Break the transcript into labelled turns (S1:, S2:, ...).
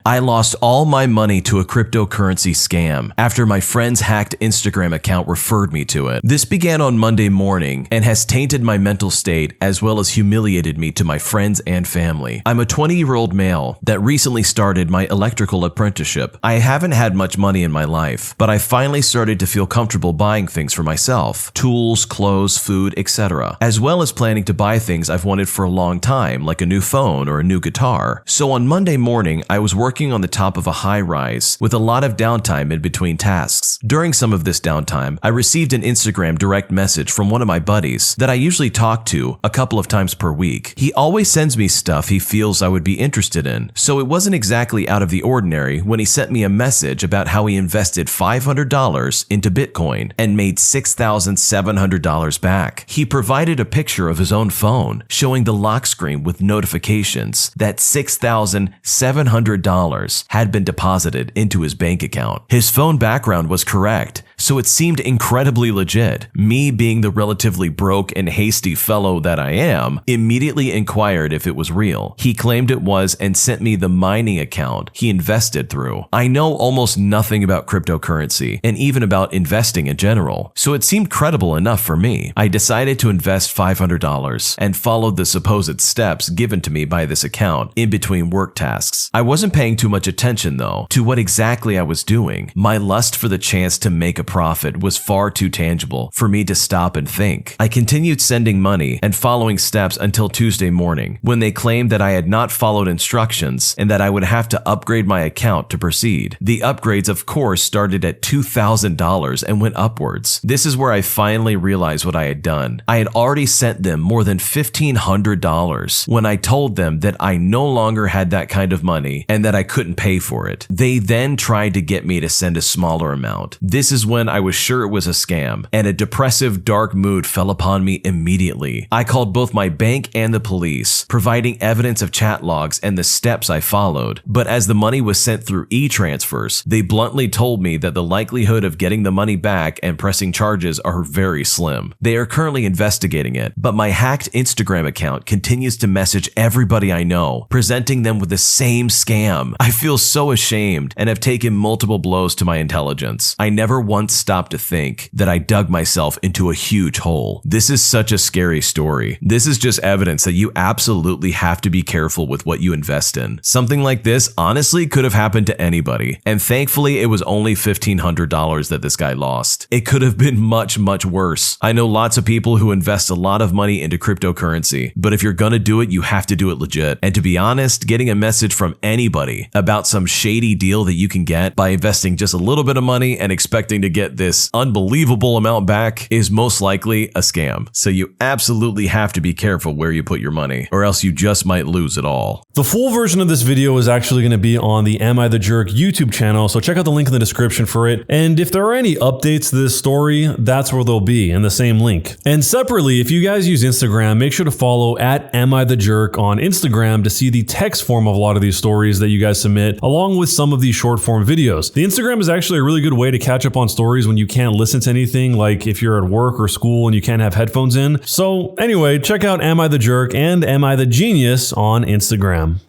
S1: I lost all my money to a cryptocurrency scam after my friend's hacked Instagram account referred me to it. This began on Monday morning and has tainted my mental state as well as humiliated me to my friends and family. I'm a 20-year-old male that recently started my electrical apprenticeship. I haven't had much money in my life, but I finally started to feel comfortable buying things for myself: tools, clothes, food, etc., as well as planning to buy things I've wanted for a long time, like a new phone or a new guitar. So on Monday morning, I was working on the top of a high-rise with a lot of downtime in between tasks. During some of this downtime, I received an Instagram direct message from one of my buddies that I usually talk to a couple of times per week. He always sends me stuff he feels I would be interested in, so it wasn't exactly out of the ordinary when he sent me a message about how he invested $500 into Bitcoin and made $6,700 back. He provided a picture of his own phone showing the lock screen with notifications that $6,700 had been deposited into his bank account. His phone background was correct, so it seemed incredibly legit. Me, being the relatively broke and hasty fellow that I am, immediately inquired if it was real. He claimed it was and sent me the mining account he invested through. I know almost nothing about cryptocurrency and even about investing in general, so it seemed credible enough for me. I decided to invest $500 and followed the supposed steps given to me by this account in between work tasks. I wasn't paying too much attention, though, to what exactly I was doing. My lust for the chance to make a profit was far too tangible for me to stop and think. I continued sending money and following steps until Tuesday morning, when they claimed that I had not followed instructions and that I would have to upgrade my account to proceed. The upgrades, of course, started at $2,000 and went upwards. This is where I finally realized what I had done. I had already sent them more than $1,500 when I told them that I no longer had that kind of money and that I couldn't pay for it. They then tried to get me to send a smaller amount. This is when I was sure it was a scam, and a depressive, dark mood fell upon me immediately. I called both my bank and the police, providing evidence of chat logs and the steps I followed. But as the money was sent through e-transfers, they bluntly told me that the likelihood of getting the money back and pressing charges are very slim. They are currently investigating it, but my hacked Instagram account continues to message everybody I know, presenting them with the same scam. I feel so ashamed and have taken multiple blows to my intelligence. I never once stopped to think that I dug myself into a huge hole. This is such a scary story. This is just evidence that you absolutely have to be careful with what you invest in. Something like this honestly could have happened to anybody, and thankfully it was only $1,500 that this guy lost. It could have been much, much worse. I know lots of people who invest a lot of money into cryptocurrency, but if you're gonna do it, you have to do it legit. And to be honest, getting a message from anybody about some shady deal that you can get by investing just a little bit of money and expecting to get this unbelievable amount back is most likely a scam. So you absolutely have to be careful where you put your money, or else you just might lose it all.
S2: The full version of this video is actually going to be on the Am I the Jerk YouTube channel, so check out the link in the description for it. And if there are any updates to this story, that's where they'll be, in the same link. And separately, if you guys use Instagram, make sure to follow @AmITheJerk on Instagram to see the text form of a lot of these stories that you guys submit, along with some of these short form videos. The Instagram is actually a really good way to catch up on stories when you can't listen to anything, like if you're at work or school and you can't have headphones in. So anyway, check out Am I the Jerk and Am I the Genius on Instagram.